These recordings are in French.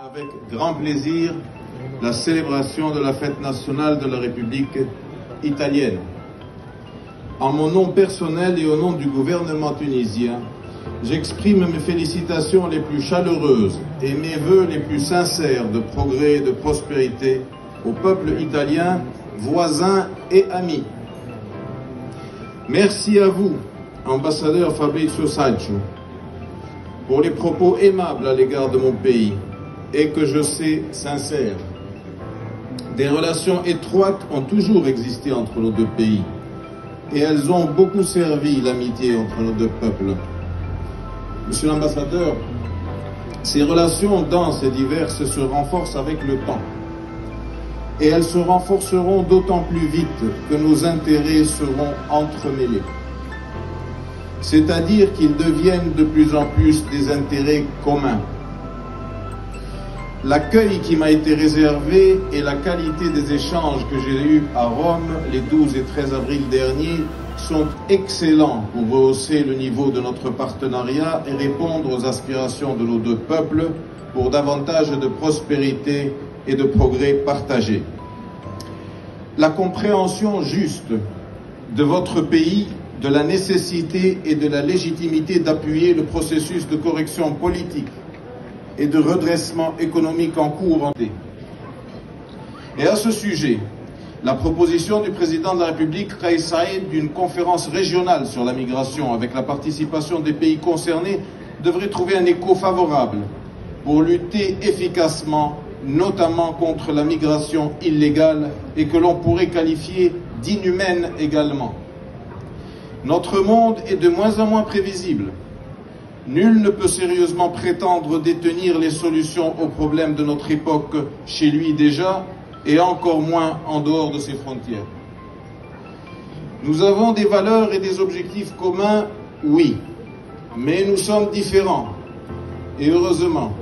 Avec grand plaisir, la célébration de la fête nationale de la République italienne. En mon nom personnel et au nom du gouvernement tunisien, j'exprime mes félicitations les plus chaleureuses et mes vœux les plus sincères de progrès et de prospérité au peuple italien, voisins et amis. Merci à vous, ambassadeur Fabrizio Saccio, pour les propos aimables à l'égard de mon pays et que je sais sincères. Des relations étroites ont toujours existé entre nos deux pays et elles ont beaucoup servi l'amitié entre nos deux peuples. Monsieur l'ambassadeur, ces relations denses et diverses se renforcent avec le temps et elles se renforceront d'autant plus vite que nos intérêts seront entremêlés. C'est-à-dire qu'ils deviennent de plus en plus des intérêts communs. L'accueil qui m'a été réservé et la qualité des échanges que j'ai eus à Rome les 12 et 13 avril dernier sont excellents pour rehausser le niveau de notre partenariat et répondre aux aspirations de nos deux peuples pour davantage de prospérité et de progrès partagés. La compréhension juste de votre pays, de la nécessité et de la légitimité d'appuyer le processus de correction politique et de redressement économique en cours. Et à ce sujet, la proposition du président de la République, Kais Saied, d'une conférence régionale sur la migration avec la participation des pays concernés devrait trouver un écho favorable pour lutter efficacement, notamment contre la migration illégale et que l'on pourrait qualifier d'inhumaine également. Notre monde est de moins en moins prévisible. Nul ne peut sérieusement prétendre détenir les solutions aux problèmes de notre époque chez lui déjà, et encore moins en dehors de ses frontières. Nous avons des valeurs et des objectifs communs, oui, mais nous sommes différents, et heureusement.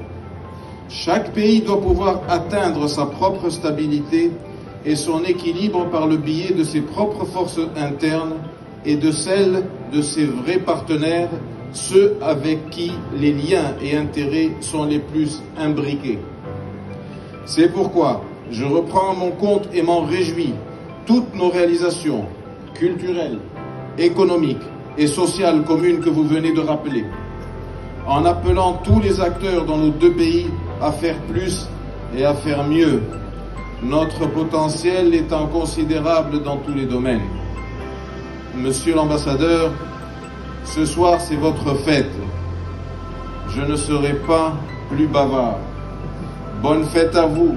Chaque pays doit pouvoir atteindre sa propre stabilité et son équilibre par le biais de ses propres forces internes et de celles de ses vrais partenaires, ceux avec qui les liens et intérêts sont les plus imbriqués. C'est pourquoi je reprends à mon compte et m'en réjouis toutes nos réalisations culturelles, économiques et sociales communes que vous venez de rappeler, en appelant tous les acteurs dans nos deux pays à faire plus et à faire mieux, notre potentiel étant considérable dans tous les domaines. Monsieur l'ambassadeur, ce soir, c'est votre fête. Je ne serai pas plus bavard. Bonne fête à vous.